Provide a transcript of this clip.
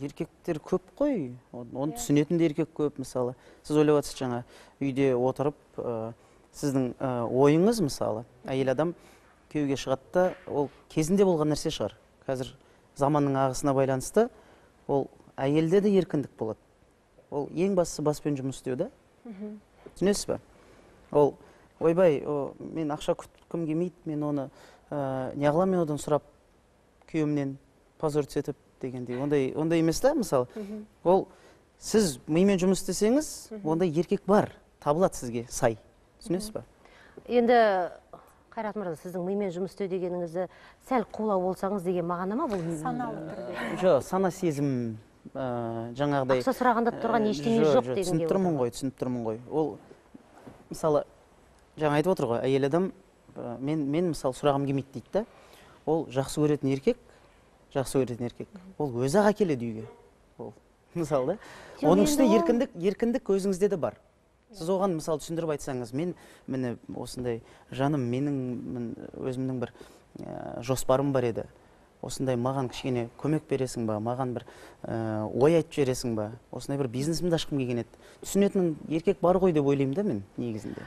еркектер көп қой, оны түсінетін де еркек көп. Мысалы сіз ойлап отырсыз, жаңа үйде отырып сіздің ойыңыз, мысалы әйел адам күйеуге шығады да, ол кезінде болған нәрсе шығар. Қазір заманның ағысына байланысты ол әйелде де еркіндік болады. Ол ең бастысы баспен жұмыс істеу да. Түсінесіз бе? Ол ойбай, мен ақша күткім келмейді, мен оны неғылам, мен одан сұрап күйеуімнен позор түсетіп дегендей. Ондай емес та, мысалы. Ол сіз мимен жұмыс істесеңіз, ондай еркек бар, табылады сізге сай. Түсінесіз бе? Енді Қайрат мырза, сіздің мимен жұмыс істеу дегеніңізді сәл қолау болсаңыз деген мағына ма бұл? Саналы түрде. Жоқ, сана сезім, жаңағыдай. Ақша сұрағанда тұрған ештеңе жоқ дегенге. Түсініп тұрмын ғой. Ол мысалы жаңа айтып отыр ғой, әйел адам мен мысалы сұрағым келмейді дейді да. Ол жақсы көретін еркек. Ол өзі ақ әкеледі үйге. Ол мысалы да. Оның үстіне еркіндік өзіңізде де бар. Сіз оған мысалы түсіндіріп айтсаңыз, мені осындай жаным, менің өзімнің бір жоспарым бар еді. Осындай маған кішкене көмек бересің ба, маған бір ой айтып жібересің ба, осындай бір бизнесімді ашқым келген еді. Түсінетін еркек бар ғой деп ойлаймын да мен негізінде.